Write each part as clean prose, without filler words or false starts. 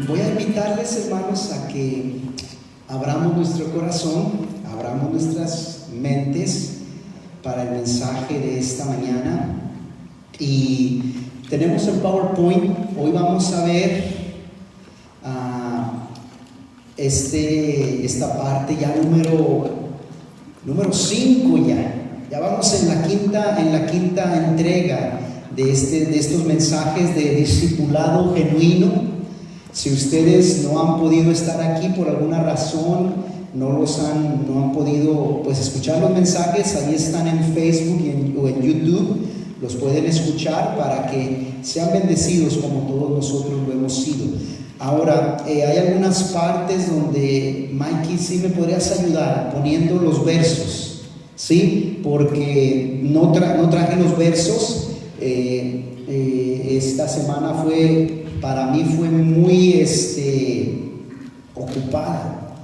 Voy a invitarles, hermanos, a que abramos nuestro corazón, abramos nuestras mentes para el mensaje de esta mañana. Y tenemos el PowerPoint. Hoy vamos a ver esta parte ya número 5 ya. Ya vamos en la quinta entrega de estos mensajes de discipulado genuino. Si ustedes no han podido estar aquí por alguna razón, no han podido escuchar los mensajes, ahí están en Facebook o en YouTube, los pueden escuchar para que sean bendecidos como todos nosotros lo hemos sido. Ahora, hay algunas partes donde, Mikey, sí me podrías ayudar poniendo los versos, ¿sí? Porque no traje los versos. Esta semana para mí fue muy ocupada.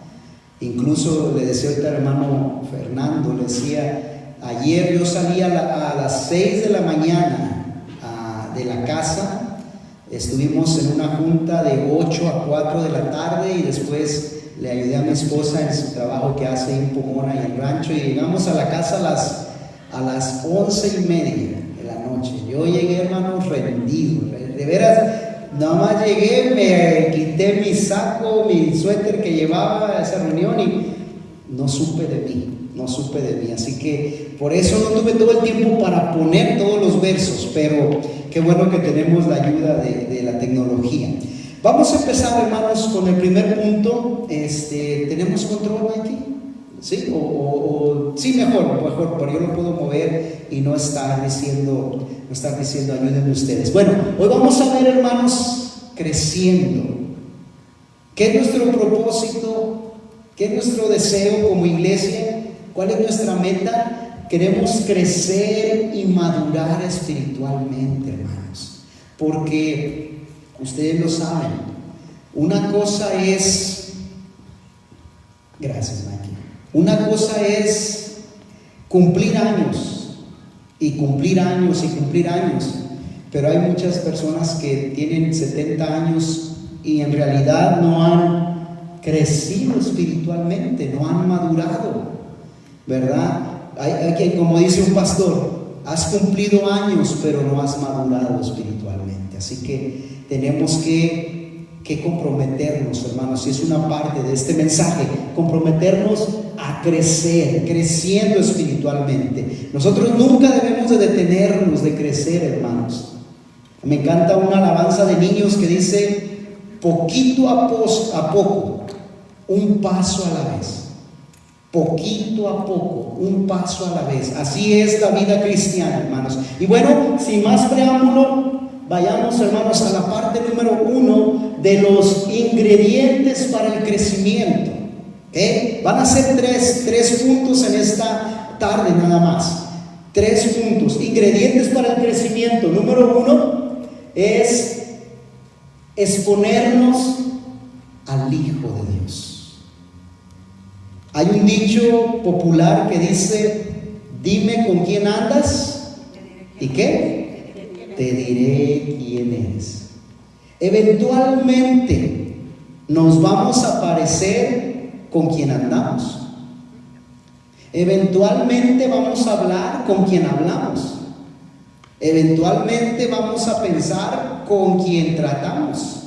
Incluso le decía ahorita al hermano Fernando, le decía, ayer yo salí a las 6 de la mañana de la casa. Estuvimos en una junta de 8 a 4 de la tarde y después le ayudé a mi esposa en su trabajo que hace en Pomona y en el rancho, y llegamos a la casa a las 11:30 de la noche. Yo llegué, hermanos, rendido, de veras. Nada más llegué, me quité mi saco, mi suéter que llevaba a esa reunión y no supe de mí. Así que por eso no tuve todo el tiempo para poner todos los versos, pero qué bueno que tenemos la ayuda de la tecnología. Vamos a empezar, hermanos, con el primer punto. ¿Tenemos control aquí? ¿Sí? Sí, mejor, pero yo lo puedo mover y no estar diciendo ayúdenme ustedes. Bueno, hoy vamos a ver, hermanos, creciendo. ¿Qué es nuestro propósito? ¿Qué es nuestro deseo como iglesia? ¿Cuál es nuestra meta? Queremos crecer y madurar espiritualmente, hermanos, porque ustedes lo saben. Una cosa es, gracias, Mikey. Una cosa es cumplir años, pero hay muchas personas que tienen 70 años y en realidad no han crecido espiritualmente, no han madurado, ¿verdad? Hay como dice un pastor, has cumplido años, pero no has madurado espiritualmente. Así que tenemos que comprometernos, hermanos, y es una parte de este mensaje, comprometernos a crecer, creciendo espiritualmente. Nosotros nunca debemos de detenernos de crecer, hermanos. Me encanta una alabanza de niños que dice, poquito a poco, un paso a la vez. Poquito a poco, un paso a la vez. Así es la vida cristiana, hermanos. Y bueno, sin más preámbulo, vayamos, hermanos, a la parte número 1 de los ingredientes para el crecimiento. Van a ser tres puntos en esta tarde nada más. 3 puntos, ingredientes para el crecimiento. Número 1 es exponernos al Hijo de Dios. Hay un dicho popular que dice, dime con quién andas y qué, te diré quién eres. Eventualmente nos vamos a parecer con quien andamos. Eventualmente vamos a hablar con quien hablamos. Eventualmente vamos a pensar con quien tratamos,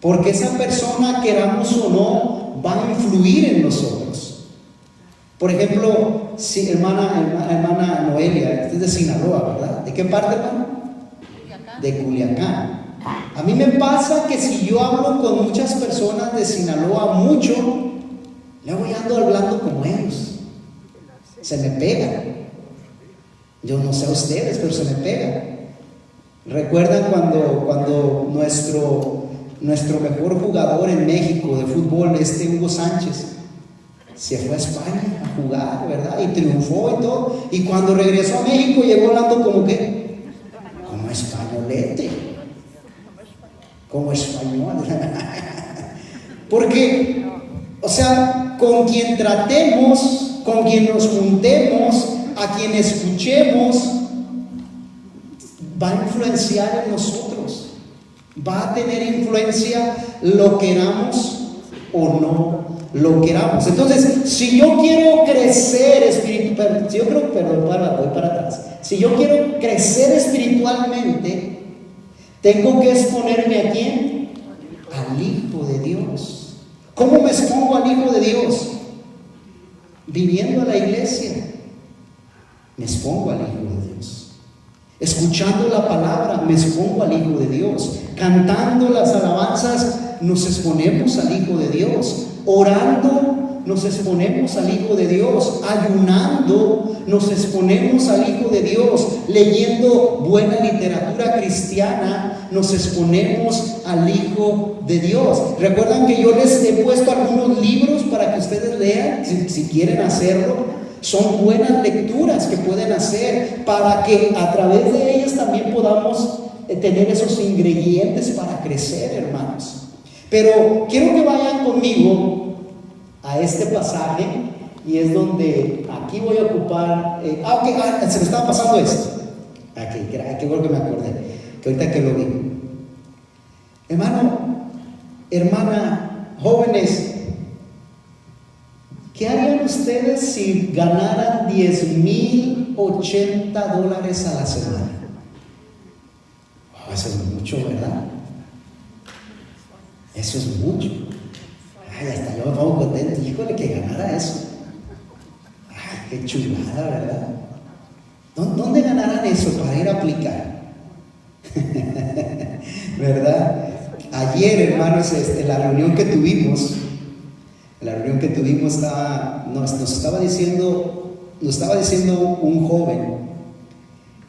porque esa persona, queramos o no, va a influir en nosotros. Por ejemplo, si hermana Noelia, es de Sinaloa, ¿verdad? ¿De qué parte, hermano? De Culiacán. A mí me pasa que si yo hablo con muchas personas de Sinaloa luego ya ando hablando como ellos. Se me pega. Yo no sé a ustedes, pero se me pega. ¿Recuerdan cuando nuestro mejor jugador en México de fútbol, Hugo Sánchez, se fue a España a jugar, ¿verdad? Y triunfó y todo. Y cuando regresó a México llegó hablando como españolete. Como español. Porque, con quien tratemos, con quien nos juntemos, a quien escuchemos, va a influenciar en nosotros. Va a tener influencia, lo queramos o no lo queramos. Entonces, si yo quiero crecer espiritualmente, voy para atrás. Si yo quiero crecer espiritualmente, tengo que exponerme ¿a quién? Al Hijo de Dios. ¿Cómo me expongo al Hijo de Dios? Viniendo a la iglesia, me expongo al Hijo de Dios. Escuchando la palabra, me expongo al Hijo de Dios. Cantando las alabanzas, nos exponemos al Hijo de Dios. Orando, nos exponemos al Hijo de Dios. Ayunando, nos exponemos al Hijo de Dios. Leyendo buena literatura cristiana, nos exponemos al Hijo de Dios. Recuerdan que yo les he puesto algunos libros para que ustedes lean, si quieren hacerlo. Son buenas lecturas que pueden hacer para que a través de ellas también podamos tener esos ingredientes para crecer, hermanos. Pero quiero que vayan conmigo a este pasaje, y es donde aquí voy a ocupar. Se me estaba pasando esto. Qué bueno que me acordé, que ahorita que lo vi. Hermano, hermana, jóvenes, ¿qué harían ustedes si ganaran $10,080 a la semana? Eso es mucho, ¿verdad? Eso es mucho. Ay, hasta yo me pongo contento. Híjole, que ganara eso. Ay, qué chulada, ¿verdad? ¿Dónde ganarán eso para ir a aplicar? ¿Verdad? Ayer, hermanos, la reunión que tuvimos, nos estaba diciendo un joven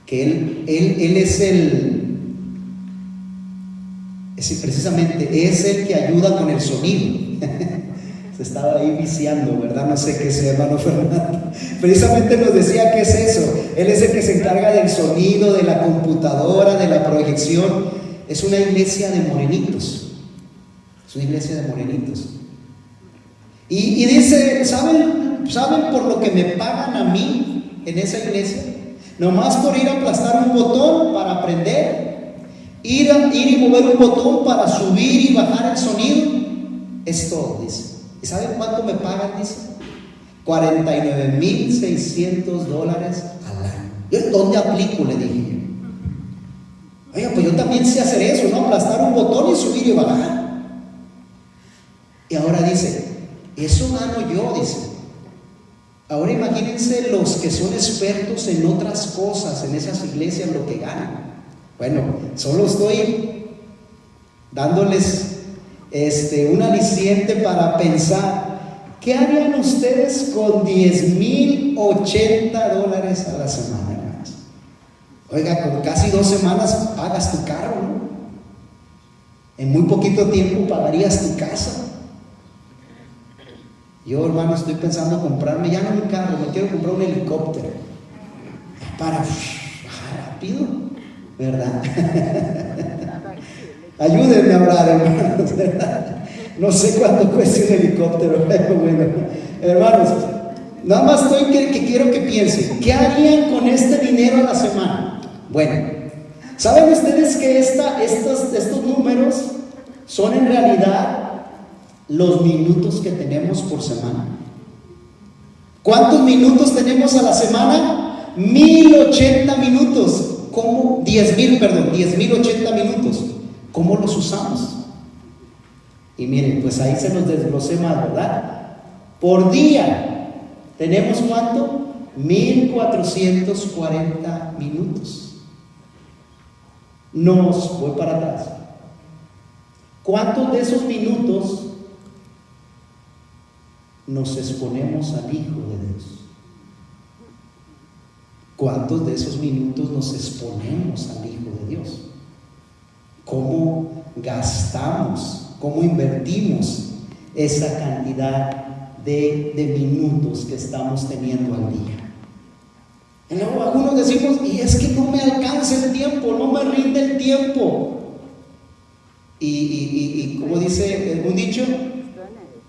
que él precisamente es el que ayuda con el sonido. Se estaba ahí viciando, ¿verdad? No sé qué es, hermano Fernando. Precisamente nos decía qué es eso. Él es el que se encarga del sonido, de la computadora, de la proyección. Es una iglesia de morenitos. Y dice, ¿saben por lo que me pagan a mí en esa iglesia? Nomás por ir a aplastar un botón para aprender, ir y mover un botón para subir y bajar el sonido, es todo, dice. ¿Y saben cuánto me pagan? Dice, $49,600 al año. ¿Yo dónde aplico? Le dije yo. Oiga, pues yo también sé hacer eso, ¿no? Aplastar un botón y subir y bajar. Y ahora dice, eso gano yo, dice. Ahora imagínense los que son expertos en otras cosas, en esas iglesias, lo que ganan. Bueno, solo estoy dándoles un aliciente para pensar, ¿qué harían ustedes con $10,080 a la semana, hermanos? Oiga, con casi 2 semanas pagas tu carro, ¿no? En muy poquito tiempo pagarías tu casa. Yo, hermano, estoy pensando comprarme ya no un carro, me quiero comprar un helicóptero para bajar rápido, ¿verdad? Ayúdenme a hablar, hermanos, ¿verdad? No sé cuánto cuesta un helicóptero, pero bueno, hermanos, nada más quiero que piensen, ¿qué harían con este dinero a la semana? Bueno, ¿saben ustedes que estos números son en realidad los minutos que tenemos por semana? ¿Cuántos minutos tenemos a la semana? 1,080 minutos. ¿Cómo? 10,080 minutos. ¿Cómo los usamos? Y miren, pues ahí se nos desglosé más, ¿verdad? Por día tenemos ¿cuánto? 1,440 minutos. Voy para atrás. ¿Cuántos de esos minutos nos exponemos al Hijo de Dios? ¿Cuántos de esos minutos nos exponemos al Hijo de Dios? ¿Cómo gastamos, cómo invertimos esa cantidad de minutos que estamos teniendo al día? Y luego algunos decimos, y es que no me alcanza el tiempo, no me rinde el tiempo. Y como dice un dicho,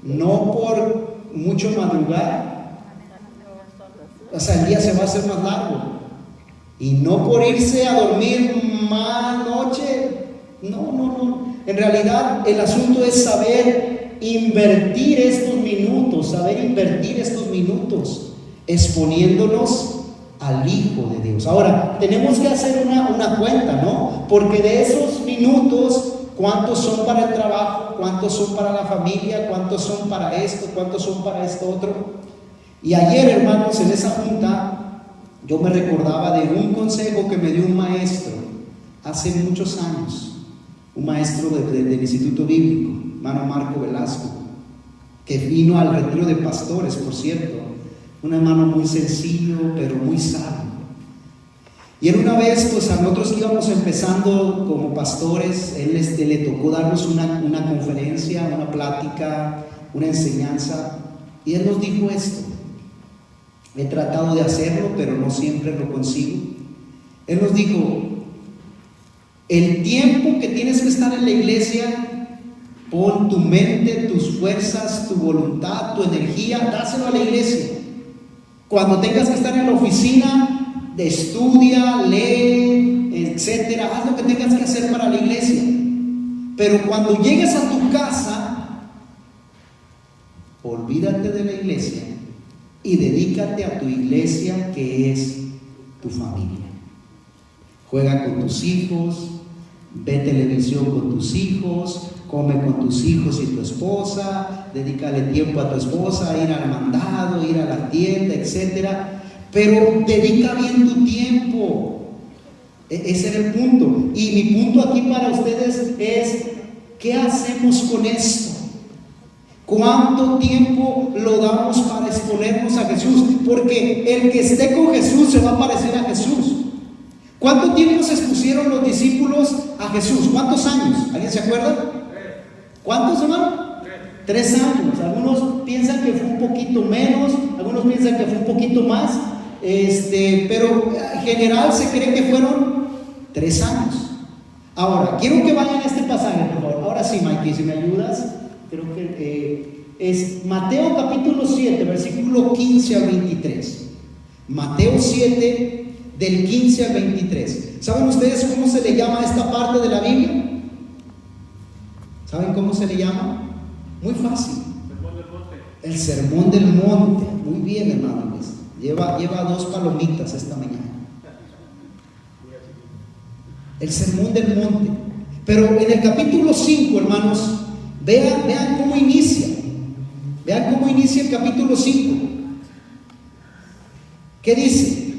no por mucho madrugar, o sea, el día se va a hacer más largo. Y no por irse a dormir más noche, No. En realidad el asunto es saber invertir estos minutos, exponiéndonos al Hijo de Dios. Ahora, tenemos que hacer una cuenta, ¿no? Porque de esos minutos, ¿cuántos son para el trabajo? ¿Cuántos son para la familia? ¿Cuántos son para esto? ¿Cuántos son para esto otro? Y ayer, hermanos, en esa junta, yo me recordaba de un consejo que me dio un maestro hace muchos años, un maestro del Instituto Bíblico, hermano Marco Velasco, que vino al retiro de pastores, por cierto, un hermano muy sencillo, pero muy sabio. Y él una vez, pues a nosotros que íbamos empezando como pastores, él le tocó darnos una conferencia, una plática, una enseñanza, y él nos dijo esto. He tratado de hacerlo, pero no siempre lo consigo. Él nos dijo: el tiempo que tienes que estar en la iglesia, pon tu mente, tus fuerzas, tu voluntad, tu energía, dáselo a la iglesia. Cuando tengas que estar en la oficina, estudia, lee, etcétera, haz lo que tengas que hacer para la iglesia. Pero cuando llegues a tu casa, olvídate de la iglesia y dedícate a tu iglesia, que es tu familia. Juega con tus hijos, ve televisión con tus hijos, come con tus hijos y tu esposa, dedícale tiempo a tu esposa, ir al mandado, ir a la tienda, etcétera. Pero dedica bien tu tiempo. Ese era el punto. Y mi punto aquí para ustedes es: ¿qué hacemos con esto? ¿Cuánto tiempo lo damos para exponernos a Jesús? Porque el que esté con Jesús se va a parecer a Jesús. ¿Cuánto tiempo se expusieron los discípulos a Jesús? ¿Cuántos años? ¿Alguien se acuerda? ¿Cuántos, hermano? 3 años. Algunos piensan que fue un poquito menos, algunos piensan que fue un poquito más, pero en general se cree que fueron 3 años. Ahora, quiero que vayan a este pasaje, por favor. Ahora sí, Mikey, si me ayudas, creo que es Mateo capítulo 7, versículo 15 al 23. Mateo 7, del 15 al 23. ¿Saben ustedes cómo se le llama a esta parte de la Biblia? ¿Saben cómo se le llama? Muy fácil. El Sermón del Monte. Muy bien, hermano Luis. Lleva 2 palomitas esta mañana. El Sermón del Monte. Pero en el capítulo 5, hermanos, vean cómo inicia. Vean cómo inicia el capítulo 5. ¿Qué dice?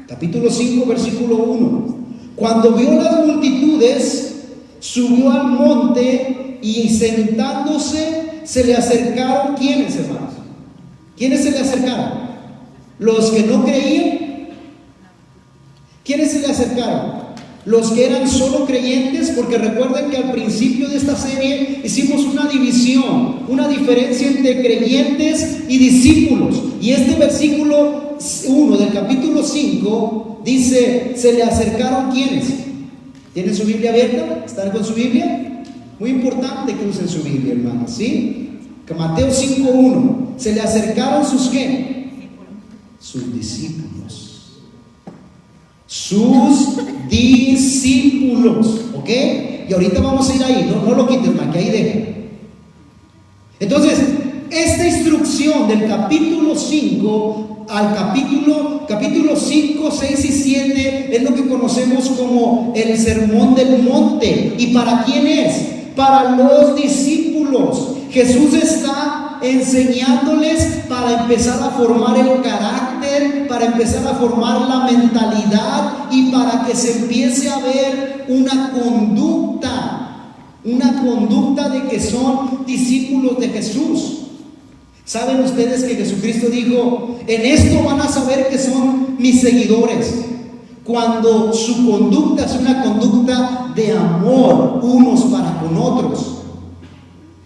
Capítulo 5, versículo 1. Cuando vio las multitudes, subió al monte y sentándose se le acercaron. ¿Quiénes, hermanos? ¿Quiénes se le acercaron? ¿Los que no creían? ¿Quiénes se le acercaron? Los que eran solo creyentes, porque recuerden que al principio de esta serie hicimos una división, una diferencia entre creyentes y discípulos. Y este versículo 1 del capítulo 5 dice: se le acercaron. ¿Quiénes? ¿Tienen su Biblia abierta? ¿Están con su Biblia? Muy importante que usen su Biblia, hermanos, ¿sí? Que Mateo 5:1. Se le acercaron sus ¿qué? Sus discípulos. Sus discípulos, ¿ok? Y ahorita vamos a ir ahí, no lo quites más, que ahí deje. Entonces, esta instrucción del capítulo 5 al capítulo 5, 6 y 7 es lo que conocemos como el Sermón del Monte. ¿Y para quién es? Para los discípulos. Jesús está enseñándoles para empezar a formar el carácter, para empezar a formar la mentalidad y para que se empiece a ver una conducta de que son discípulos de Jesús. ¿Saben ustedes que Jesucristo dijo: en esto van a saber que son mis seguidores? Cuando su conducta es una conducta de amor unos para con otros.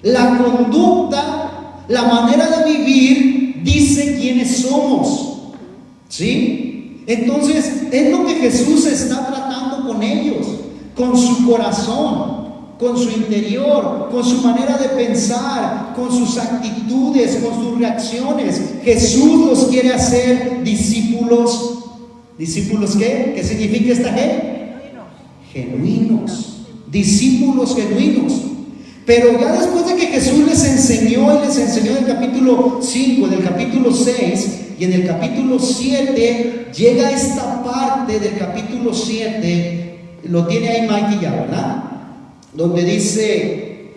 La conducta, la manera de vivir, dice quiénes somos, ¿sí? Entonces, es lo que Jesús está tratando con ellos, con su corazón, con su interior, con su manera de pensar, con sus actitudes, con sus reacciones. Jesús los quiere hacer discípulos. ¿Discípulos qué? ¿Qué significa esta G? Genuinos. discípulos genuinos. Pero ya después de que Jesús les enseñó en el capítulo 5, en el capítulo 6 y en el capítulo 7, llega esta parte del capítulo 7, lo tiene ahí Mikey ya, ¿verdad? Donde dice: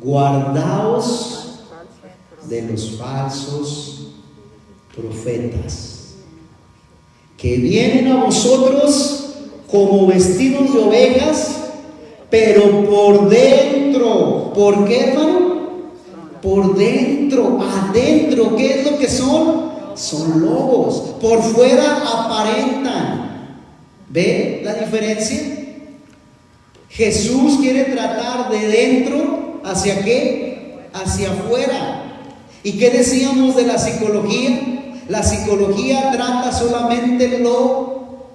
guardaos de los falsos profetas, que vienen a vosotros como vestidos de ovejas, pero por dentro, ¿por qué, hermano? Por dentro, adentro, ¿qué es lo que son? Son lobos. Por fuera aparentan. ¿Ve la diferencia? Jesús quiere tratar de dentro, ¿hacia qué? Hacia afuera. ¿Y qué decíamos de la psicología? La psicología trata solamente lo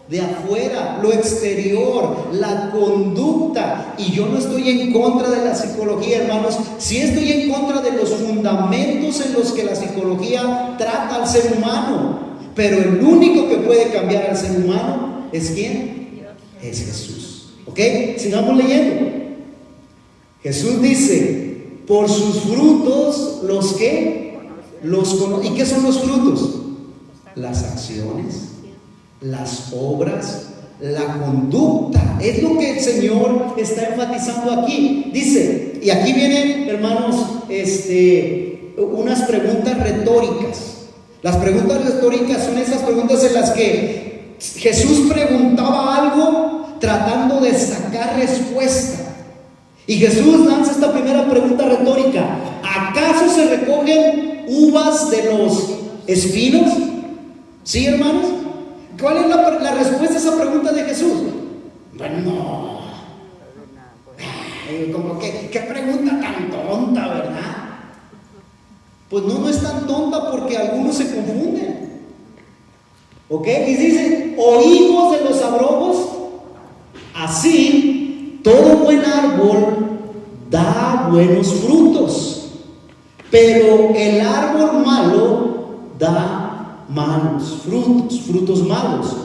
de afuera, lo exterior, la conducta. Y yo no estoy en contra de la psicología, hermanos. Sí estoy en contra de los fundamentos en los que la psicología trata al ser humano. Pero el único que puede cambiar al ser humano es ¿quién? Es Jesús. ¿Ok? Sigamos leyendo. Jesús dice: por sus frutos los que los conocen. ¿Y qué son los frutos? Las acciones, las obras, la conducta. Es lo que el Señor está enfatizando aquí. Dice, y aquí vienen, hermanos, unas preguntas retóricas. Las preguntas retóricas son esas preguntas en las que Jesús preguntaba algo tratando de sacar respuesta. Y Jesús lanza esta primera pregunta retórica: ¿acaso se recogen uvas de los espinos? ¿Sí, hermanos? ¿Cuál es la respuesta a esa pregunta de Jesús? Bueno, como que, ¿qué pregunta tan tonta, verdad? Pues no es tan tonta, porque algunos se confunden. ¿Ok? Y dice: o higos de los abrojos, así todo buen árbol da buenos frutos, pero el árbol malo da malos frutos, frutos malos.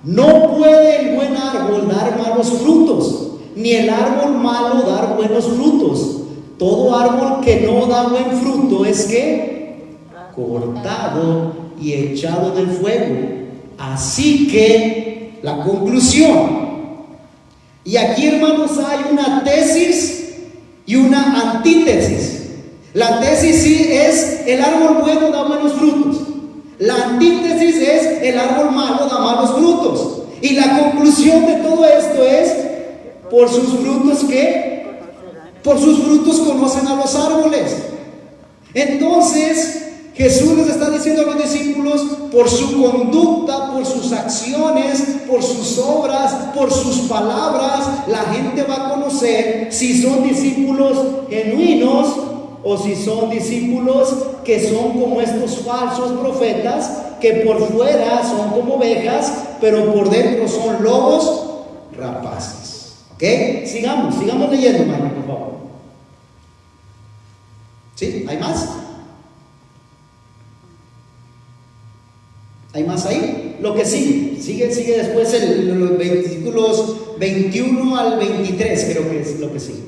No puede el buen árbol dar malos frutos, ni el árbol malo dar buenos frutos. Todo árbol que no da buen fruto es que cortado y echado del fuego. Así que la conclusión, y aquí, hermanos, hay una tesis y una antítesis. La tesis sí es: el árbol bueno da buenos frutos. La antítesis es: el árbol malo da malos frutos. Y la conclusión de todo esto es: por sus frutos, ¿qué? Por sus frutos conocen a los árboles. Entonces Jesús les está diciendo a los discípulos: por su conducta, por sus acciones, por sus obras, por sus palabras, la gente va a conocer si son discípulos genuinos o si son discípulos que son como estos falsos profetas, que por fuera son como ovejas, pero por dentro son lobos rapaces. ¿Ok? Sigamos leyendo, hermano, por favor. ¿Sí? ¿Hay más? ¿Hay más ahí? Lo que sigue después los versículos 21 al 23, creo que es lo que sigue.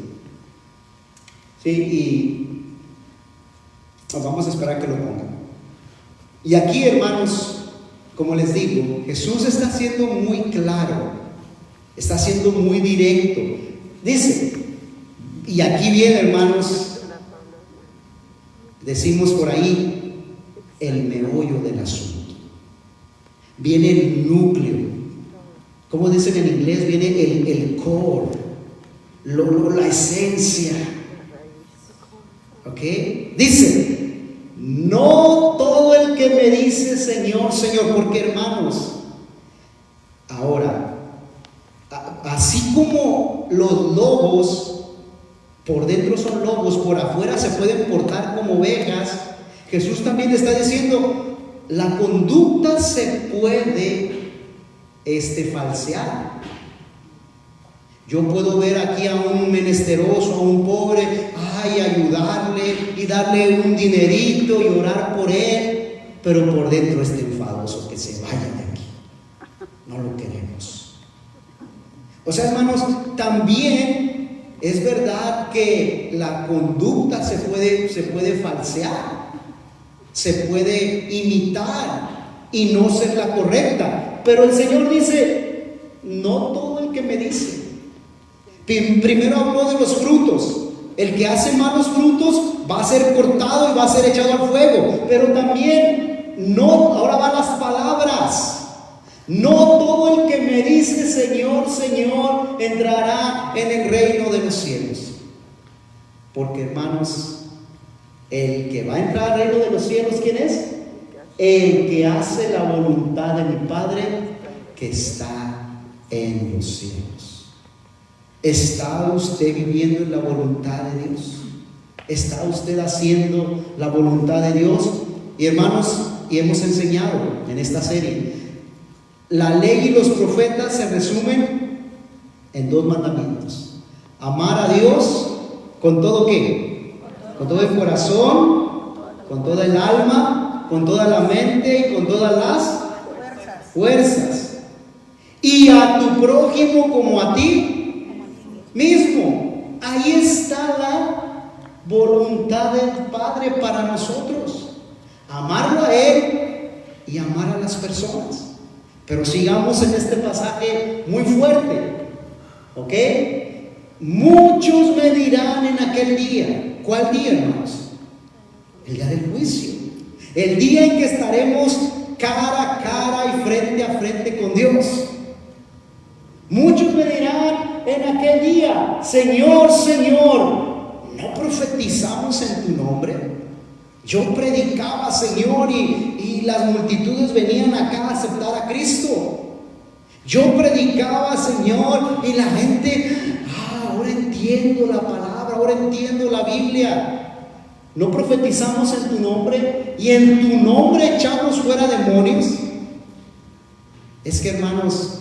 Sí, y vamos a esperar que lo pongan. Y aquí, hermanos, como les digo, Jesús está siendo muy claro, está siendo muy directo. Dice, y aquí viene, hermanos, decimos por ahí, el meollo del asunto. Viene el núcleo. ¿Cómo dicen en inglés? Viene el core, la esencia. ¿Ok? Dice: no todo el que me dice Señor, Señor. Porque, hermanos, ahora, así como los lobos por dentro son lobos, por afuera se pueden portar como ovejas, Jesús también le está diciendo: la conducta se puede falsear. Yo puedo ver aquí a un menesteroso, a un pobre, ayudarle y darle un dinerito y orar por él, pero por dentro está enfadoso, que se vaya de aquí. No lo queremos. O sea, hermanos, también es verdad que la conducta se puede falsear, se puede imitar y no ser la correcta. Pero el Señor dice, no todo el que me dice. Primero habló de los frutos. El que hace malos frutos va a ser cortado y va a ser echado al fuego. Pero también, no, ahora van las palabras. No todo el que me dice Señor, Señor, entrará en el reino de los cielos. Porque, hermanos, el que va a entrar al reino de los cielos, ¿quién es? El que hace la voluntad de mi Padre que está en los cielos. ¿Está usted viviendo en la voluntad de Dios? ¿Está usted haciendo la voluntad de Dios? Y hermanos, y hemos enseñado en esta serie, la ley y los profetas se resumen en 2 mandamientos: amar a Dios con todo ¿qué? Con todo el corazón, con toda el alma, con toda la mente y con todas las fuerzas. Y a tu prójimo como a ti mismo. Ahí está la voluntad del Padre para nosotros: amarlo a Él y amar a las personas. Pero sigamos en este pasaje muy fuerte, ¿ok? Muchos me dirán en aquel día. ¿Cuál día, hermanos? El día del juicio, el día en que estaremos cara a cara y frente a frente con Dios. Muchos me dirán en aquel día, Señor, Señor, ¿no profetizamos en tu nombre? Yo predicaba, Señor, y las multitudes venían acá a aceptar a Cristo. Yo predicaba, Señor, y la gente, ahora entiendo la palabra, ahora entiendo la Biblia. ¿No profetizamos en tu nombre y en tu nombre echamos fuera demonios? Es que, hermanos,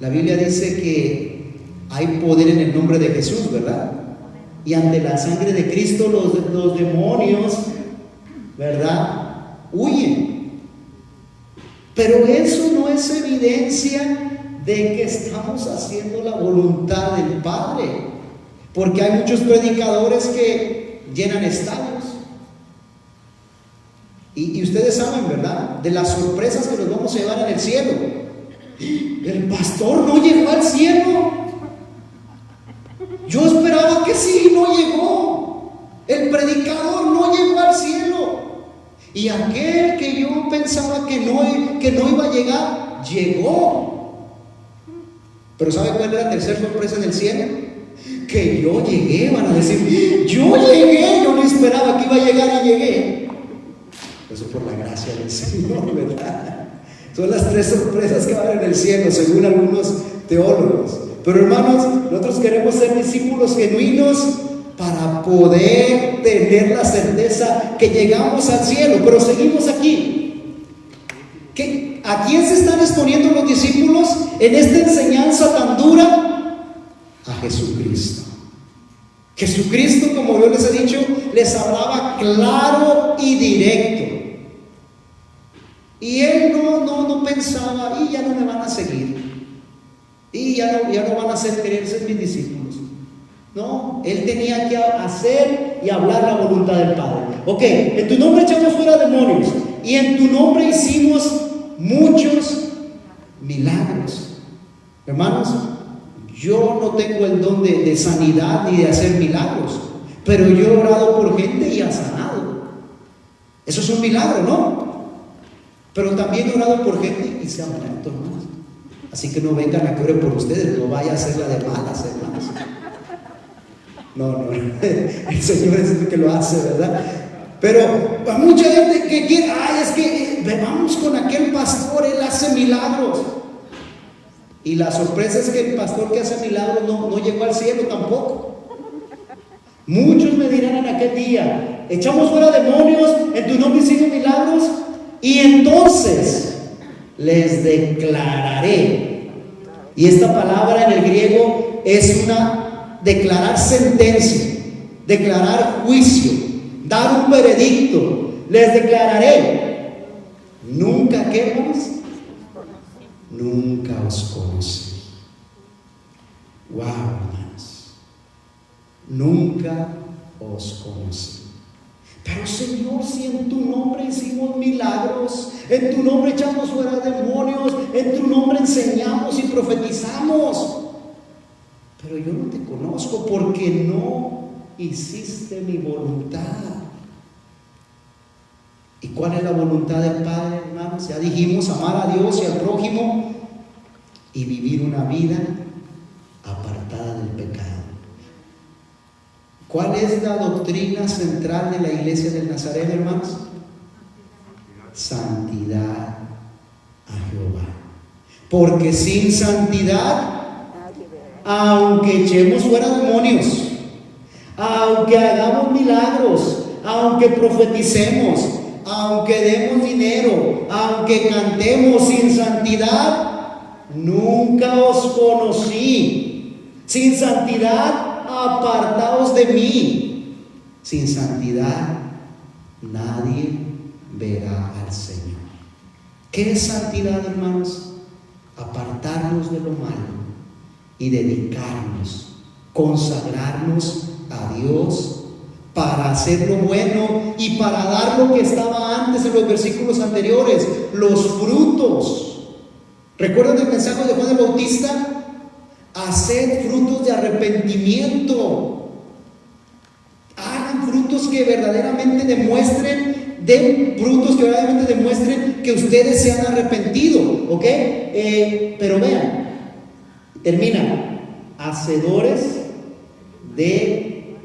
la Biblia dice que hay poder en el nombre de Jesús, ¿verdad? Y ante la sangre de Cristo los demonios, ¿verdad?, huyen. Pero eso no es evidencia de que estamos haciendo la voluntad del Padre, porque hay muchos predicadores que llenan estadios. Y ustedes saben, ¿verdad?, de las sorpresas que nos vamos a llevar en el cielo. El pastor no llegó al cielo. Yo esperaba que sí, no llegó. El predicador no llegó al cielo. Y aquel que yo pensaba que no iba a llegar, llegó. Pero ¿sabe cuál es la tercera sorpresa en el cielo? Que yo llegué. Van a decir, yo llegué, yo no esperaba que iba a llegar y llegué. Eso por la gracia del Señor, ¿verdad? Son las 3 sorpresas que van en el cielo, según algunos teólogos. Pero, hermanos, nosotros queremos ser discípulos genuinos para poder tener la certeza que llegamos al cielo. Pero seguimos aquí. ¿A quién se están exponiendo los discípulos en esta enseñanza tan dura? A Jesucristo. Jesucristo, como yo les he dicho, les hablaba claro y directo. Y él no pensaba, y ya no me van a seguir, y ya no van a querer ser mis discípulos. No, él tenía que hacer y hablar la voluntad del Padre. Ok, en tu nombre echamos fuera demonios, y en tu nombre hicimos muchos milagros. Hermanos, yo no tengo el don de sanidad ni de hacer milagros, pero yo he orado por gente y ha sanado. Eso es un milagro, ¿no? Pero también he orado por gente y se ha muerto, hermanos. Así que no vengan a que ore por ustedes, no vaya a ser la de malas, hermanos. No, el Señor es el que lo hace, ¿verdad? Pero hay mucha gente que quiere, es que vamos con aquel pastor, él hace milagros. Y la sorpresa es que el pastor que hace milagros no llegó al cielo tampoco. Muchos me dirán en aquel día, echamos fuera demonios, en tu nombre hicimos milagros. Y entonces les declararé. Y esta palabra en el griego es declarar sentencia, declarar juicio, dar un veredicto. Les declararé, nunca, ¿qué más? Nunca os conocí. Wow, hermanos, nunca os conocí. Pero Señor, si en tu nombre hicimos milagros, en tu nombre echamos fuera demonios, en tu nombre enseñamos y profetizamos, pero yo no te conozco porque no hiciste mi voluntad. ¿Y cuál es la voluntad del Padre, hermanos? Ya dijimos, amar a Dios y al prójimo y vivir una vida apartada del pecado. ¿Cuál es la doctrina central de la iglesia del Nazareno, hermanos? Santidad a Jehová. Porque sin santidad, aunque echemos fuera demonios, aunque hagamos milagros, aunque profeticemos, aunque demos dinero, aunque cantemos, sin santidad, nunca os conocí. Sin santidad, apartaos de mí. Sin santidad nadie verá al Señor. ¿Qué es santidad, hermanos? Apartarnos de lo malo y dedicarnos, consagrarnos a Dios para hacer lo bueno y para dar lo que estaba antes en los versículos anteriores, los frutos. ¿Recuerdan el mensaje de Juan el Bautista? Haced frutos de arrepentimiento. Hagan frutos que verdaderamente demuestren, den frutos que verdaderamente demuestren que ustedes se han arrepentido, ¿ok? Pero vean, termina, hacedores de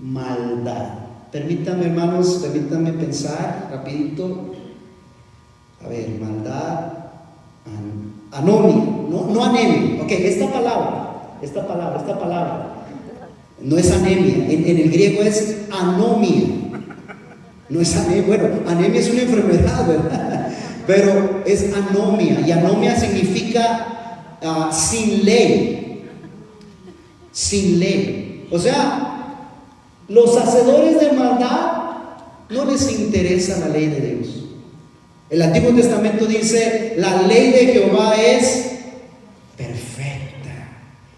maldad. Permítanme, hermanos, permítanme pensar rapidito. A ver, maldad, anomia, no anemia. Ok, esta palabra, no es anemia, en el griego es anomia. No es anemia, bueno, anemia es una enfermedad, ¿verdad? Pero es anomia, y anomia significa sin ley. Sin ley. O sea, los hacedores de maldad no les interesa la ley de Dios. El Antiguo Testamento dice: la ley de Jehová es perfecta,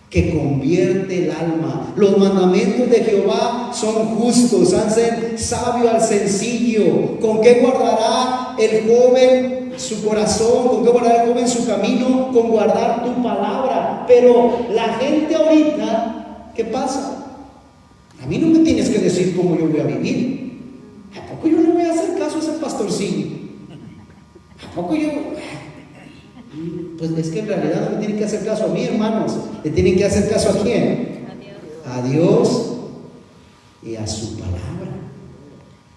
que convierte el alma. Los mandamientos de Jehová son justos, hacen sabio al sencillo. ¿Con qué guardará el joven su corazón? ¿Con qué guardará el joven su camino? Con guardar tu palabra. Pero la gente ahorita, ¿qué pasa? A mí no me tienes que decir cómo yo voy a vivir. ¿A poco yo le voy a hacer caso a ese pastorcillo? ¿A poco yo? Pues es que en realidad no me tienen que hacer caso a mí, hermanos. Le tienen que hacer caso a ¿quién? A Dios y a su palabra.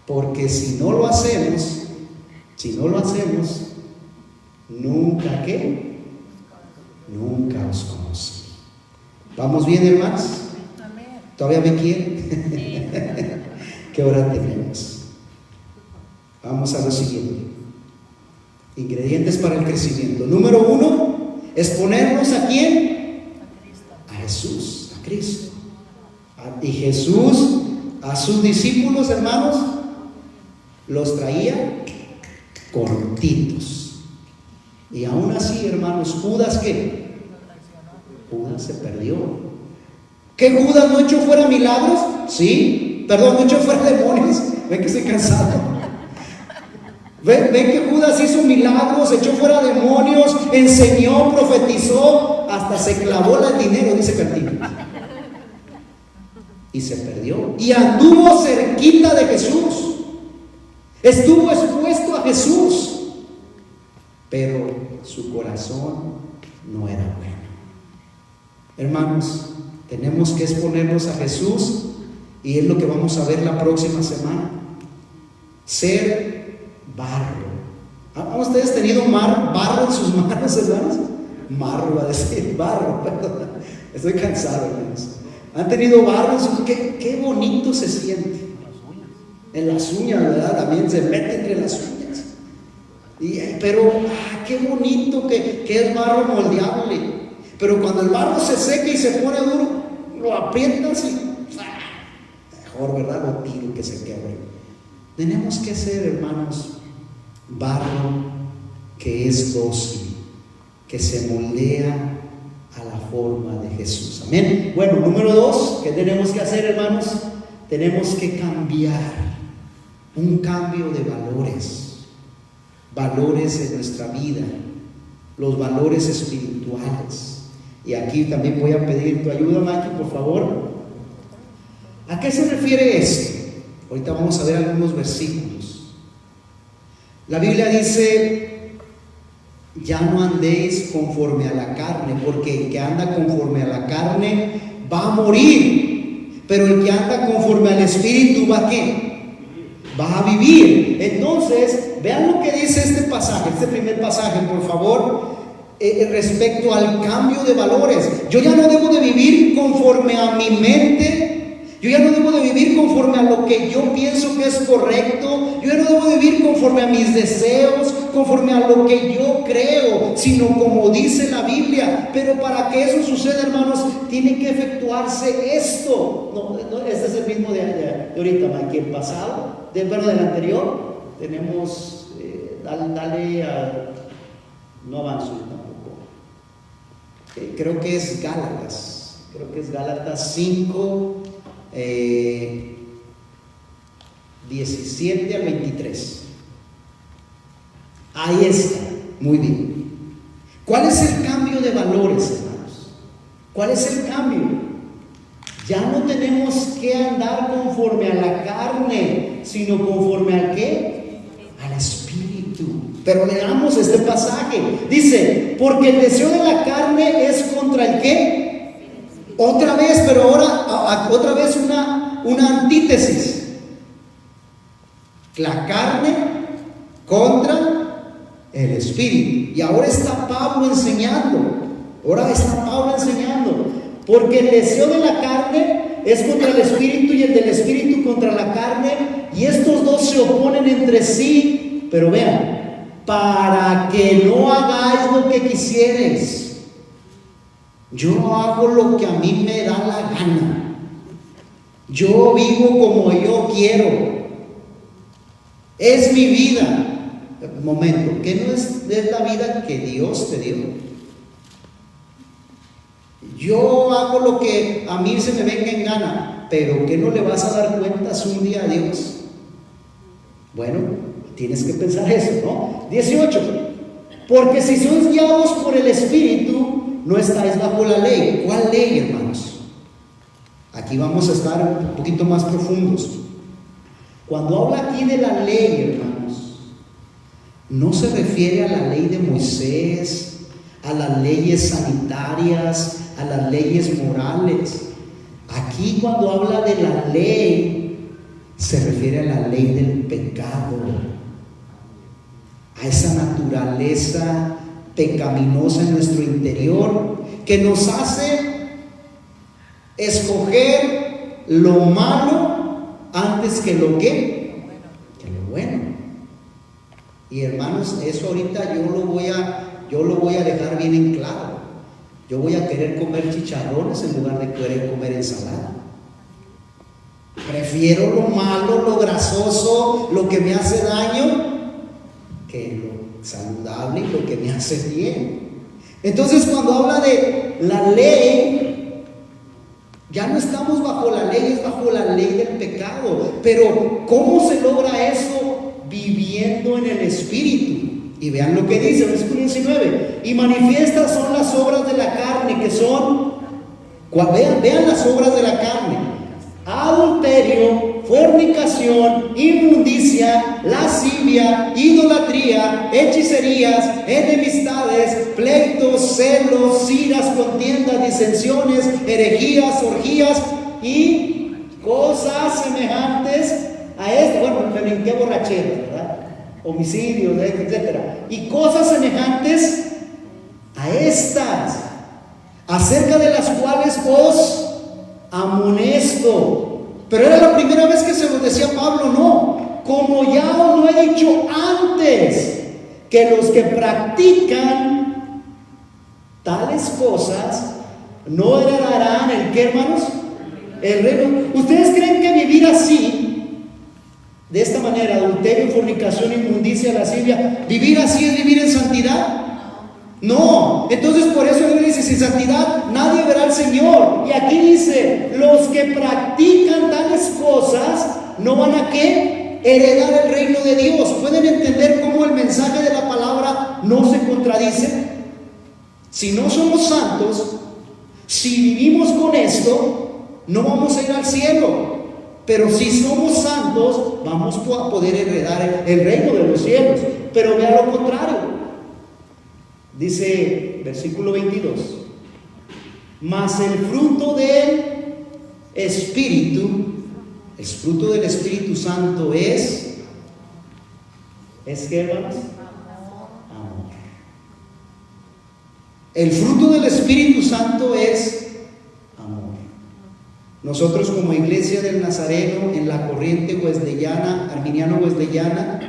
Porque si no lo hacemos, nunca ¿qué? Nunca os conocí. ¿Vamos bien, hermanos? ¿Todavía me quieren? ¿Qué hora tenemos? Vamos a lo siguiente. Ingredientes para el crecimiento. Número 1, exponernos ¿a quién? A Jesús, a Cristo. Y Jesús a sus discípulos, hermanos, los traía cortitos. Y aún así, hermanos, Judas, ¿qué? Judas se perdió. ¿Qué Judas no echó fuera milagros? Sí, perdón, no echó fuera demonios. Ven que estoy cansado. Ven que Judas hizo milagros, echó fuera demonios, enseñó, profetizó, hasta se clavó el dinero, dice Cartilla. Y se perdió. Y anduvo cerquita de Jesús. Estuvo expuesto a Jesús. Pero su corazón no era bueno. Hermanos, tenemos que exponernos a Jesús, y es lo que vamos a ver la próxima semana. Ser barro. ¿Han ustedes tenido barro en sus manos, hermanos? Marro, va a decir, barro, perdón. Estoy cansado, hermanos. ¿Han tenido barro en sus manos? Qué bonito se siente. En las uñas, ¿verdad? También se mete entre las uñas. Pero qué bonito que es barro moldeable. Pero cuando el barro se seca y se pone duro, lo aprietas y mejor, ¿verdad? Lo tiro que se quebre. Tenemos que ser, hermanos, barro que es dócil, que se moldea a la forma de Jesús. Amén. Bueno, número 2, ¿qué tenemos que hacer, hermanos? Tenemos que cambiar, un cambio de valores en nuestra vida, los valores espirituales. Y aquí también voy a pedir tu ayuda, Maki, por favor. ¿A qué se refiere esto? Ahorita vamos a ver algunos versículos. La Biblia dice: ya no andéis conforme a la carne, porque el que anda conforme a la carne va a morir, pero el que anda conforme al Espíritu ¿va a qué? Va a vivir. Entonces, vean lo que dice este pasaje, este primer pasaje, por favor, respecto al cambio de valores. Yo ya no debo de vivir conforme a mi mente. Yo ya no debo de vivir conforme a lo que yo pienso que es correcto. Yo ya no debo de vivir conforme a mis deseos, conforme a lo que yo creo, sino como dice la Biblia. Pero para que eso suceda, hermanos, tiene que efectuarse esto. No, este es el mismo de ahorita, Mike, el pasado, del anterior. Tenemos, dale a, no avanzo tampoco. Creo que es Gálatas 5. 17 al 23. Ahí está, muy bien. ¿Cuál es el cambio de valores, hermanos? ¿Cuál es el cambio? Ya no tenemos que andar conforme a la carne, sino conforme ¿al qué? Al Espíritu. Pero leamos este pasaje. Dice: porque el deseo de la carne es contra el ¿qué? Otra vez, pero ahora otra vez una antítesis. La carne contra el Espíritu. Y ahora está Pablo enseñando. Porque el deseo de la carne es contra el Espíritu y el del Espíritu contra la carne. Y estos dos se oponen entre sí. Pero vean: para que no hagáis lo que quisiereis. Yo hago lo que a mí me da la gana. Yo vivo como yo quiero. Es mi vida. Momento, ¿qué no es la vida que Dios te dio? Yo hago lo que a mí se me venga en gana, pero ¿qué no le vas a dar cuentas un día a Dios? Bueno, tienes que pensar eso, ¿no? 18. Porque si sois guiados por el Espíritu, no estáis bajo la ley. ¿Cuál ley, hermanos? Aquí vamos a estar un poquito más profundos. Cuando habla aquí de la ley, hermanos, no se refiere a la ley de Moisés, a las leyes sanitarias, a las leyes morales. Aquí cuando habla de la ley, se refiere a la ley del pecado, a esa naturaleza pecaminosa en nuestro interior que nos hace escoger lo malo antes que lo que lo bueno. Y hermanos, eso ahorita yo lo voy a dejar bien en claro. Yo voy a querer comer chicharrones en lugar de querer comer ensalada. Prefiero lo malo, lo grasoso, lo que me hace daño, que lo saludable y lo que me hace bien. Entonces, cuando habla de la ley, ya no estamos bajo la ley, es bajo la ley del pecado. Pero ¿cómo se logra eso? Viviendo en el Espíritu. Y vean lo que dice, versículo 19: y manifiestas son las obras de la carne, que son, vean las obras de la carne: adulterio, fornicación, inmundicia, lascivia, idolatría, hechicerías, enemistades, pleitos, celos, iras, contiendas, disensiones, herejías, orgías y cosas semejantes a esto. Bueno, ¿en qué borrachera, verdad? Homicidios, etcétera. Y cosas semejantes a estas, acerca de las cuales os amonesto. Pero era la primera vez que se lo decía Pablo. No, como ya os lo he dicho antes, que los que practican tales cosas no heredarán el ¿qué, hermanos? El reino. ¿Ustedes creen que vivir así, de esta manera, adulterio, fornicación, inmundicia, lascivia, vivir así es vivir en santidad? No, entonces por eso Él dice, sin santidad nadie verá al Señor. Y aquí dice, los que practican tales cosas no van a ¿qué? Heredar el reino de Dios. ¿Pueden entender cómo el mensaje de la palabra no se contradice? Si no somos santos, si vivimos con esto, no vamos a ir al cielo. Pero si somos santos, vamos a poder heredar el reino de los cielos. Pero vea lo contrario. Dice versículo 22: mas el fruto del Espíritu, el fruto del Espíritu Santo ¿es qué, hermanos? Amor. El fruto del Espíritu Santo es amor. Nosotros como Iglesia del Nazareno, en la corriente wesleyana, arminiano-wesleyana,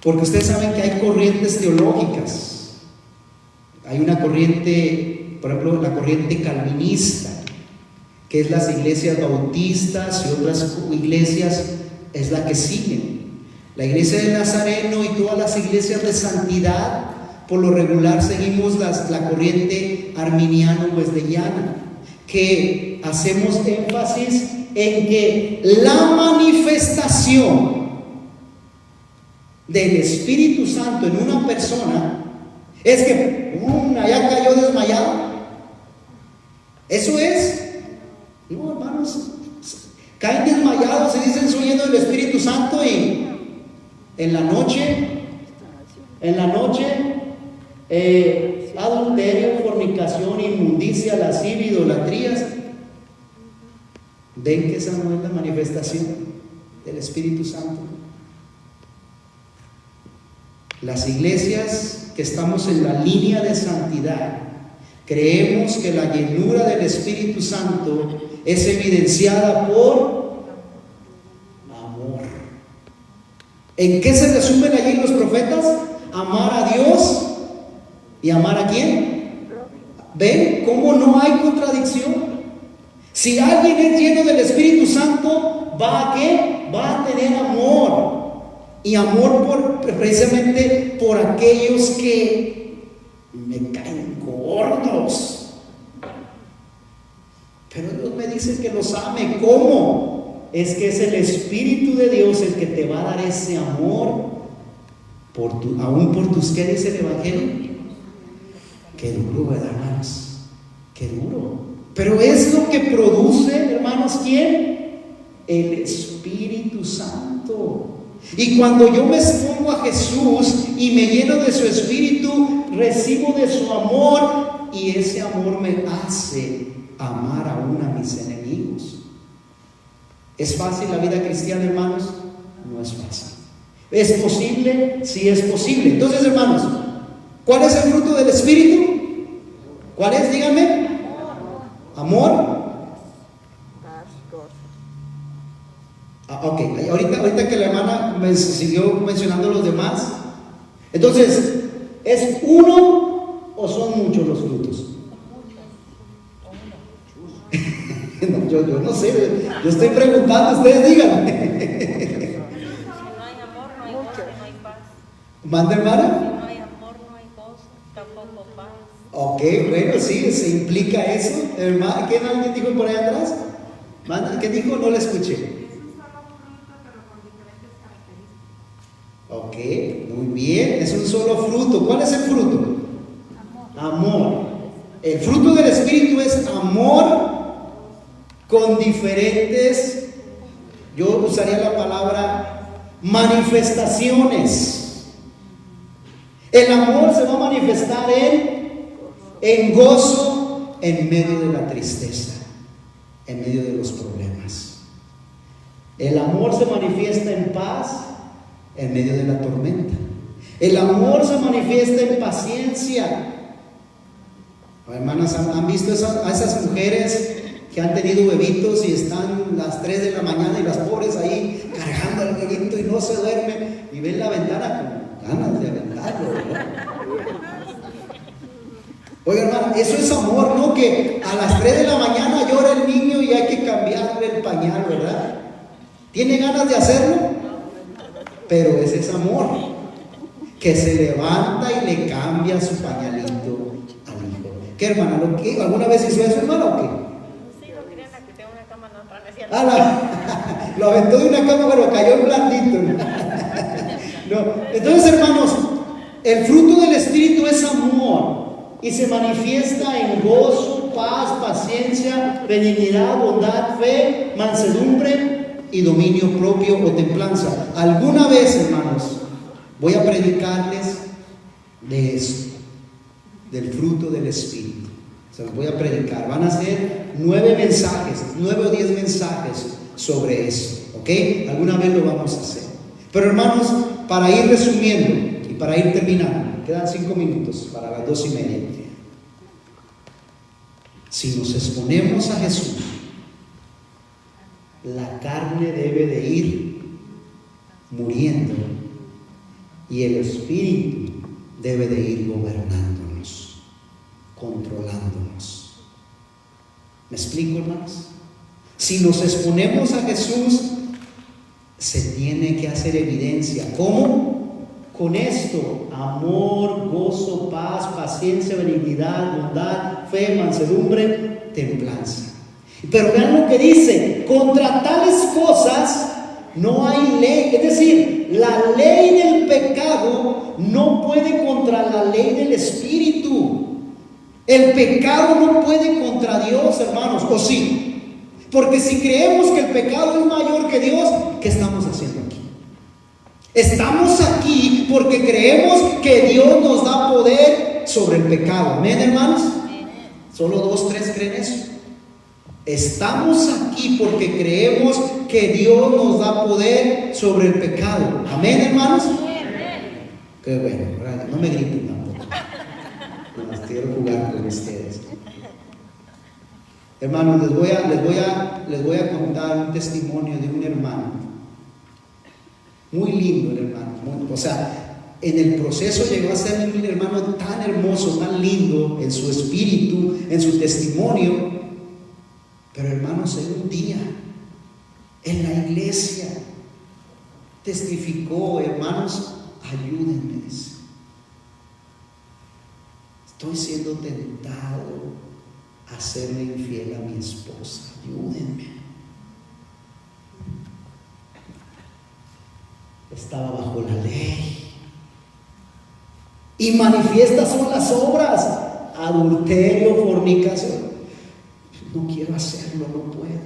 porque ustedes saben que hay corrientes teológicas. Hay una corriente, por ejemplo, la corriente calvinista, que es las iglesias bautistas, y otras iglesias es la que siguen. La iglesia del Nazareno y todas las iglesias de santidad, por lo regular seguimos la corriente arminiano-wesleyana, que hacemos énfasis en que la manifestación del Espíritu Santo en una persona es que allá cayó desmayado. Eso es. No, hermanos, caen desmayados y dicen soy lleno del Espíritu Santo, y en la noche adulterio, fornicación, inmundicia, lascivia, idolatrías. ¿Ven que esa no es la manifestación del Espíritu Santo? Las iglesias que estamos en la línea de santidad creemos que la llenura del Espíritu Santo es evidenciada por amor. ¿En qué se resumen allí los profetas? Amar a Dios y amar a ¿quién? ¿Ven cómo no hay contradicción? Si alguien es lleno del Espíritu Santo, ¿va a qué? Va a tener amor. Y amor precisamente por aquellos que me caen gordos. Pero Dios me dice que los ame. ¿Cómo? Es que es el Espíritu de Dios el que te va a dar ese amor aún por tus, ¿qué dice el Evangelio? Qué duro, ¿verdad, hermanos? Qué duro. Pero es lo que produce, hermanos, ¿quién? El Espíritu Santo. Y cuando yo me expongo a Jesús y me lleno de su Espíritu, recibo de su amor, y ese amor me hace amar aún a mis enemigos. ¿Es fácil la vida cristiana, hermanos? No es fácil. ¿Es posible? Sí, es posible. Entonces, hermanos, ¿cuál es el fruto del Espíritu? ¿Cuál es? Díganme. Amor. Ok, ahorita que la hermana me siguió mencionando los demás. Entonces, ¿es uno o son muchos los frutos? No, yo no sé, yo estoy preguntando, ustedes díganme. Si no hay amor, no hay gozo, no hay paz. ¿Manda, hermana? Si no hay amor, no hay gozo, tampoco paz. Ok, bueno, sí, se implica eso. Hermana, ¿qué alguien dijo por ahí atrás? ¿Qué dijo? No le escuché. Ok, muy bien, es un solo fruto. ¿Cuál es el fruto? Amor. El fruto del Espíritu es amor con diferentes, yo usaría la palabra manifestaciones. El amor se va a manifestar en gozo en medio de la tristeza, en medio de los problemas. El amor se manifiesta en paz en medio de la tormenta. El amor se manifiesta en paciencia. Hermanas, ¿han visto a esas mujeres que han tenido bebitos y están las 3 de la mañana y las pobres ahí cargando al bebito y no se duermen y ven la ventana con ganas de aventarlo, ¿verdad? Oiga, hermana, eso es amor, ¿no? Que a las 3 de la mañana llora el niño y hay que cambiarle el pañal, ¿verdad? ¿Tiene ganas de hacerlo? Pero ese es amor. que se levanta y le cambia su pañalito al hijo. ¿Qué, hermana? ¿Alguna vez hizo eso, hermana, o qué? Sí, lo querían a que tenga una cama no parecía. Lo aventó de una cama, pero cayó en blandito. No. Entonces, hermanos, el fruto del Espíritu es amor y se manifiesta en gozo, paz, paciencia, benignidad, bondad, fe, mansedumbre y dominio propio o templanza. Alguna vez, hermanos, voy a predicarles de esto, del fruto del Espíritu. Se los voy a predicar. Van a ser 9 mensajes, 9 o 10 mensajes sobre eso, ¿ok? Alguna vez lo vamos a hacer. Pero, hermanos, para ir resumiendo y para ir terminando, quedan 5 minutos para las 2:30. Si nos exponemos a Jesús, la carne debe de ir muriendo y el Espíritu debe de ir gobernándonos, controlándonos. ¿Me explico, hermanos? Si nos exponemos a Jesús, se tiene que hacer evidencia. ¿Cómo? Con esto: amor, gozo, paz, paciencia, benignidad, bondad, fe, mansedumbre, templanza. Pero vean lo que dice: contra tales cosas no hay ley. Es decir, la ley del pecado no puede contra la ley del Espíritu. El pecado no puede contra Dios, hermanos, ¿o sí? Porque si creemos que el pecado es mayor que Dios, ¿qué estamos haciendo aquí? Estamos aquí porque creemos que Dios nos da poder sobre el pecado. ¿Amén, hermanos? Solo 2, 3 creen eso. Estamos aquí porque creemos que Dios nos da poder sobre el pecado. ¿Amén, hermanos? Qué bueno, no me griten tampoco. Quiero jugar con ustedes. Hermanos, les voy a contar un testimonio de un hermano. Muy lindo el hermano. En el proceso llegó a ser un hermano tan hermoso, tan lindo en su espíritu, en su testimonio. Pero, hermanos, en un día, en la iglesia, testificó: hermanos, ayúdenme. Estoy siendo tentado a serle infiel a mi esposa. Ayúdenme. Estaba bajo la ley. Y manifiestas son las obras: adulterio, fornicación. No quiero hacerlo, no puedo.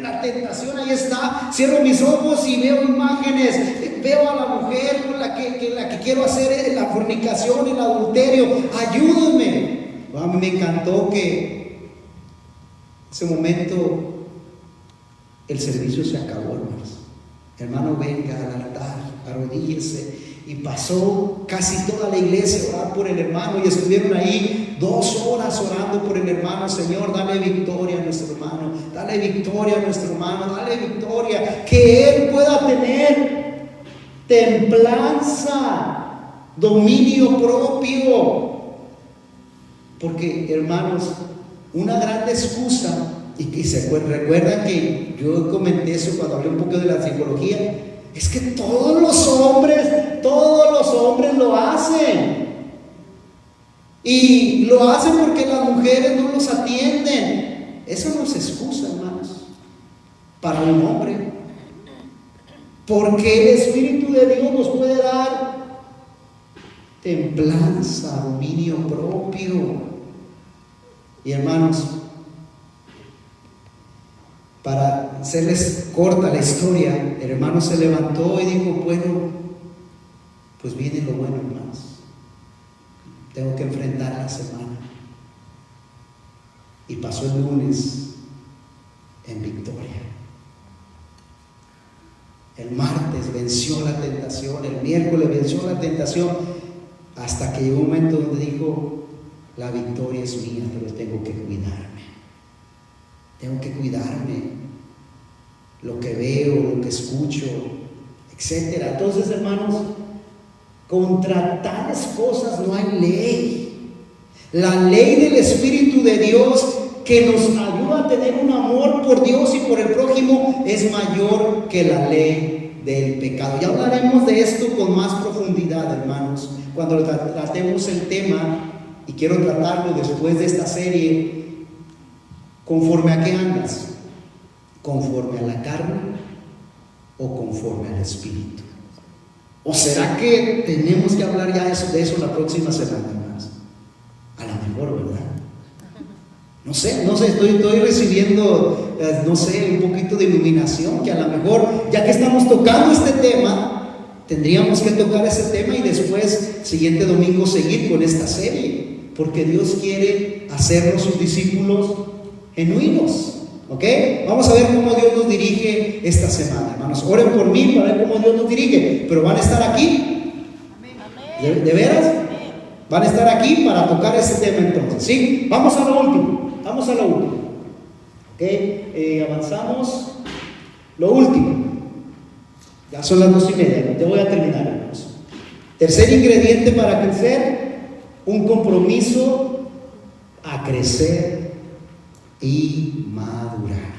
La tentación ahí está. Cierro mis ojos y veo imágenes. Veo a la mujer con la que quiero hacer la fornicación, el adulterio. Ayúdenme. A mí me encantó que ese momento el servicio se acabó, hermanos. Hermano, venga al altar, arrodíllese. Y pasó casi toda la iglesia a orar por el hermano, y estuvieron ahí 2 horas orando por el hermano. Señor, dale victoria a nuestro hermano, dale victoria a nuestro hermano, dale victoria, que él pueda tener templanza, dominio propio. Porque, hermanos, una gran excusa, y se recuerdan que yo comenté eso cuando hablé un poco de la psicología, es que todos los hombres lo hacen. Y lo hacen porque las mujeres no los atienden. Eso no es excusa, hermanos, para un hombre. Porque el Espíritu de Dios nos puede dar templanza, dominio propio. Y, hermanos, para hacerles corta la historia, el hermano se levantó y dijo: bueno, pues viene lo bueno, hermanos. Tengo que enfrentar la semana. Y pasó el lunes en victoria. El martes venció la tentación, el miércoles venció la tentación, hasta que llegó un momento donde dijo: la victoria es mía, pero tengo que cuidarme. Tengo que cuidarme. Lo que veo, lo que escucho, etcétera. Entonces, hermanos, contra tales cosas no hay ley. La ley del Espíritu de Dios, que nos ayuda a tener un amor por Dios y por el prójimo, es mayor que la ley del pecado. Ya hablaremos de esto con más profundidad, hermanos, cuando tratemos el tema, y quiero tratarlo después de esta serie. ¿Conforme a qué andas? ¿Conforme a la carne o conforme al Espíritu? ¿O será que tenemos que hablar ya de eso la próxima semana, hermanos? A lo mejor, ¿verdad? No sé, estoy recibiendo, no sé, un poquito de iluminación, que a lo mejor, ya que estamos tocando este tema, tendríamos que tocar ese tema y después, siguiente domingo, seguir con esta serie, porque Dios quiere hacernos sus discípulos genuinos, ¿ok? Vamos a ver cómo Dios nos dirige esta semana, hermanos. Oren por mí para ver cómo Dios nos dirige, pero van a estar aquí, ¿de veras? Van a estar aquí para tocar ese tema entonces, ¿sí? Vamos a lo último. ¿Ok? Avanzamos. Lo último. Ya son las 2:30. Ya voy a terminar, hermanos. Tercer ingrediente para crecer: un compromiso a crecer y madurar.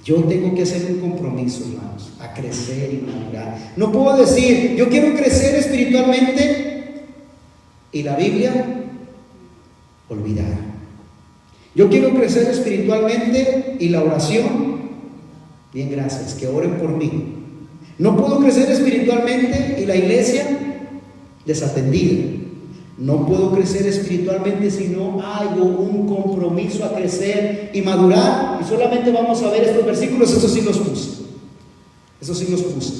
Yo tengo que hacer un compromiso, hermanos, a crecer y madurar. No puedo decir, yo quiero crecer espiritualmente, y la Biblia olvidar. Yo quiero crecer espiritualmente y la oración, bien, gracias, que oren por mí. No puedo crecer espiritualmente y la iglesia desatendida. No puedo crecer espiritualmente si no hago un compromiso a crecer y madurar. Y solamente vamos a ver estos versículos, esos sí los puse.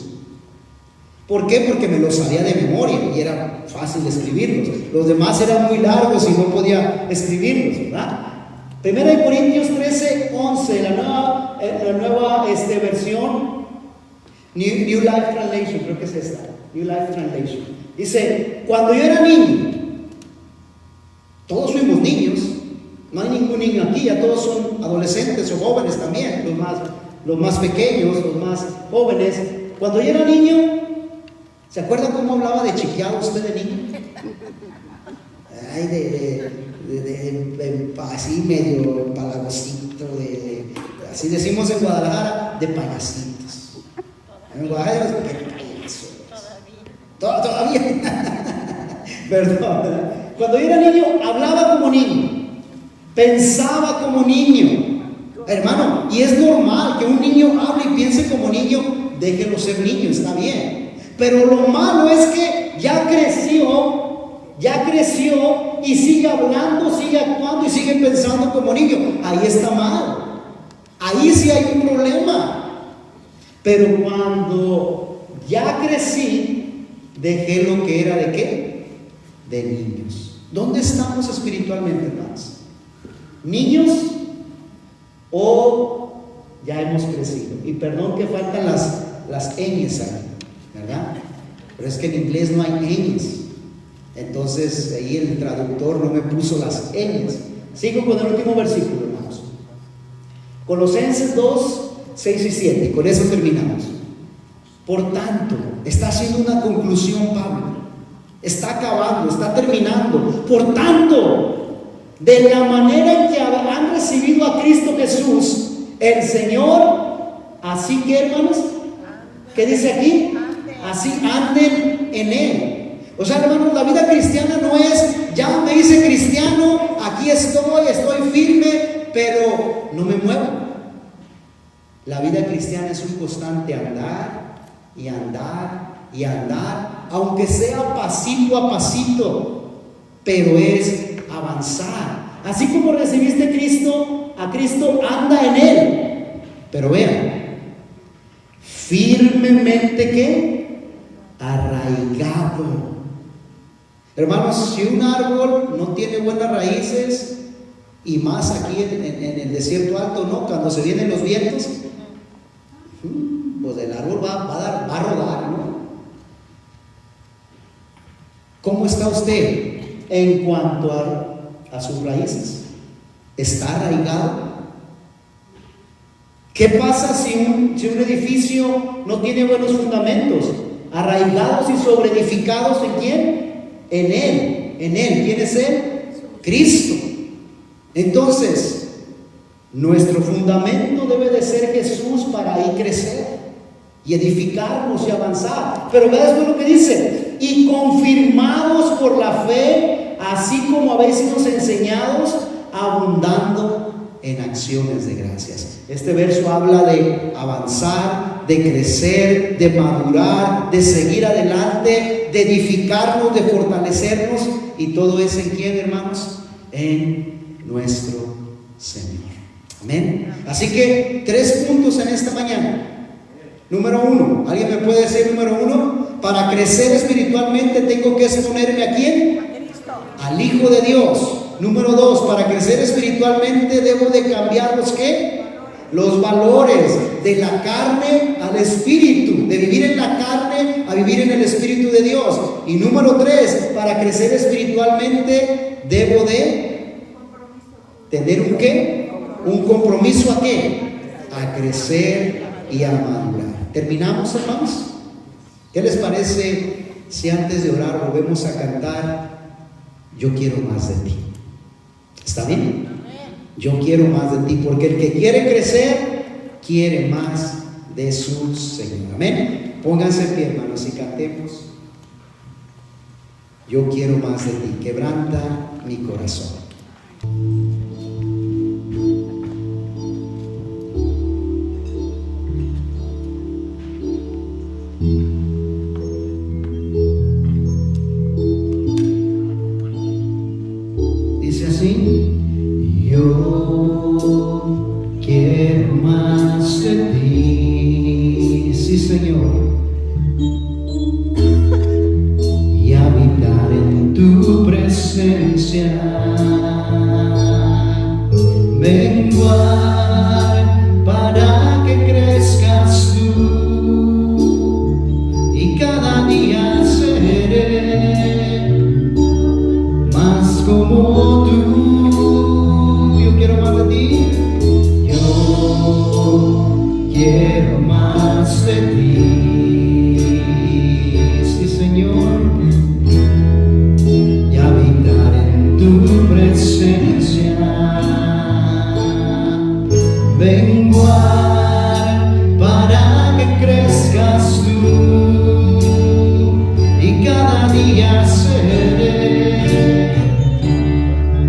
¿Por qué? Porque me los sabía de memoria y era fácil escribirlos. Los demás eran muy largos y no podía escribirlos, ¿verdad? 1 Corintios 13:11, la nueva versión, New Life Translation, creo que es esta, New Life Translation. Dice: cuando yo era niño, todos fuimos niños, no hay ningún niño aquí, ya todos son adolescentes o jóvenes también, los más pequeños, los más jóvenes. Cuando yo era niño, ¿se acuerdan cómo hablaba de chiqueado usted de niño? Ay, así medio empalagosito, así decimos en Guadalajara, de payasitos. En Guadalajara de payasos. Todavía. Perdón. Cuando yo era niño, hablaba como niño, pensaba como niño. Hermano, y es normal que un niño hable y piense como niño, déjelo ser niño, está bien. Pero lo malo es que ya creció y sigue hablando, sigue actuando y sigue pensando como niño. Ahí está mal. Ahí sí hay un problema. Pero cuando ya crecí, dejé lo que era de ¿qué? De niños. ¿Dónde estamos espiritualmente, hermanos? ¿Niños o ya hemos crecido? Y perdón que faltan las ñes ahí, ¿verdad? Pero es que en inglés no hay ñes. Entonces ahí el traductor no me puso las ñes. Sigo con el último versículo, hermanos. Colosenses 2:6 y 7. Con eso terminamos. Por tanto, está haciendo una conclusión Pablo. Está acabando, está terminando. Por tanto, de la manera en que han recibido a Cristo Jesús, el Señor, así que, hermanos, ¿qué dice aquí? Así anden en Él. O sea, hermanos, la vida cristiana no es, ya me hice cristiano, aquí estoy firme, pero no me muevo. La vida cristiana es un constante andar y andar y andar, aunque sea pasito a pasito, pero es avanzar. Así como recibiste a Cristo, anda en Él. Pero vean, firmemente ¿qué? Arraigado. Hermanos, si un árbol no tiene buenas raíces, y más aquí en el desierto alto, ¿no? Cuando se vienen los vientos, pues el árbol va a rodar, ¿no? ¿Cómo está usted en cuanto a sus raíces? ¿Está arraigado? ¿Qué pasa si un edificio no tiene buenos fundamentos? Arraigados y sobreedificados ¿en quién? En Él. ¿Quién es Él? Cristo. Entonces, nuestro fundamento debe de ser Jesús para ahí crecer. y edificarnos y avanzar. Pero veas lo que dice: y confirmados por la fe, así como habéis sido enseñados, abundando en acciones de gracias. Este verso habla de avanzar, de crecer, de madurar, de seguir adelante, de edificarnos, de fortalecernos. ¿Y todo eso en quién, hermanos? En nuestro Señor. Amén. Así que 3 puntos en esta mañana. Número 1, ¿alguien me puede decir número 1? Para crecer espiritualmente tengo que exponerme ¿a quién? Al Hijo de Dios. Número 2, para crecer espiritualmente debo de cambiar los ¿qué? Los valores de la carne al espíritu, de vivir en la carne a vivir en el espíritu de Dios. Y número 3, para crecer espiritualmente debo de tener un ¿qué? Un compromiso ¿a qué? A crecer y a madurar. ¿Terminamos, hermanos? ¿Qué les parece si antes de orar volvemos a cantar Yo quiero más de ti? ¿Está bien? Yo quiero más de ti, porque el que quiere crecer quiere más de su Señor. Amén. Pónganse en pie, hermanos, y cantemos Yo quiero más de ti. Quebranta mi corazón. Dice así: yo quiero más de ti, sí, Señor, y habitar en tu presencia, menguar para que crezcas tú, y cada día seré más como tú. Quiero más de ti, yo quiero más de ti, sí, Señor, y habitar en tu presencia, menguar para que crezcas tú, y cada día seré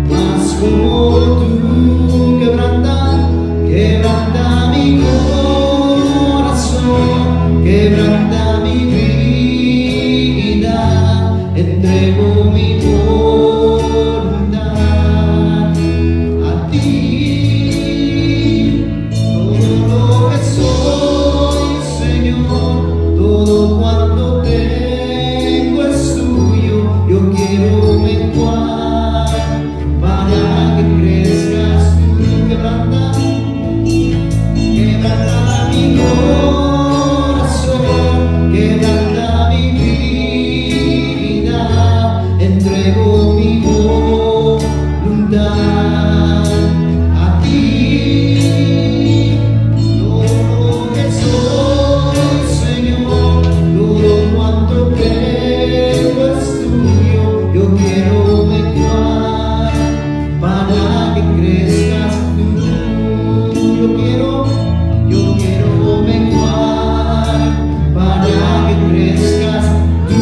más como tú. Quebranta mi corazón, quebranta mi vida, entrego mi voluntad a ti. Todo lo que soy, Señor, todo cuanto tengo es tuyo. Yo quiero menguar para que crezcas tú. Quebranta mi corazón, quebranta mi vida, entrego mi voluntad a ti. Todo lo que soy, Señor, todo cuanto tengo es tuyo. Yo quiero menguar para que crezcas tú. Yo quiero menguar para que crezcas tú.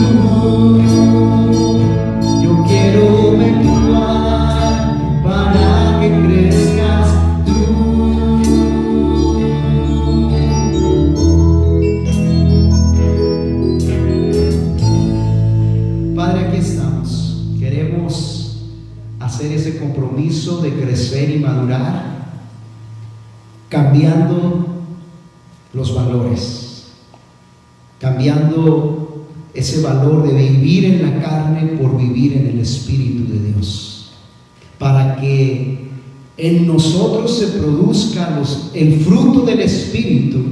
Yo quiero menguar para que crezcas tú. Padre, aquí estamos. Queremos hacer ese compromiso de crecer y madurar, cambiando los valores, cambiando ese valor de vivir en la carne por vivir en el Espíritu de Dios, para que en nosotros se produzca el fruto del Espíritu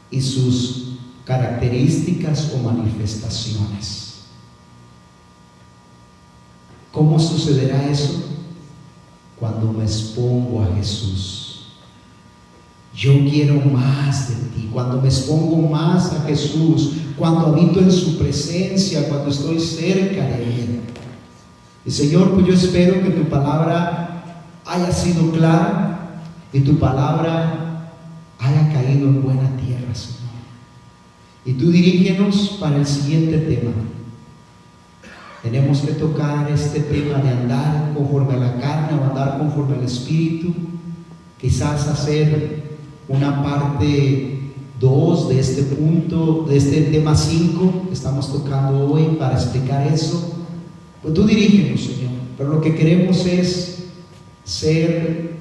y sus características o manifestaciones. ¿Cómo sucederá eso? Cuando me expongo a Jesús. Yo quiero más de ti. Cuando me expongo más a Jesús, cuando habito en su presencia, cuando estoy cerca de Él. Y Señor, pues yo espero que tu palabra haya sido clara y tu palabra haya caído en buena tierra, Señor. Y tú dirígenos para el siguiente tema. Tenemos que tocar este tema de andar conforme a la carne o andar conforme al Espíritu. Quizás hacer una parte 2 de este punto, de este tema 5 que estamos tocando hoy para explicar eso. Pues tú dirígenos, Señor. Pero lo que queremos es ser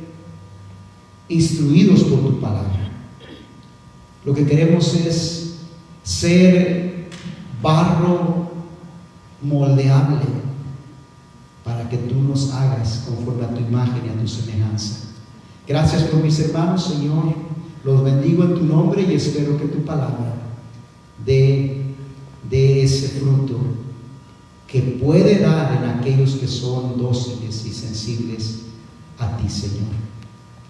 instruidos por tu palabra. Lo que queremos es ser barro moldeable para que tú nos hagas conforme a tu imagen y a tu semejanza. Gracias por mis hermanos, Señor. Los bendigo en tu nombre y espero que tu palabra dé ese fruto que puede dar en aquellos que son dóciles y sensibles a ti, Señor.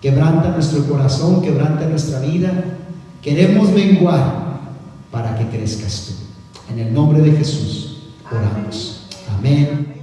Quebranta nuestro corazón, quebranta nuestra vida. Queremos menguar para que crezcas tú. En el nombre de Jesús oramos. Amén.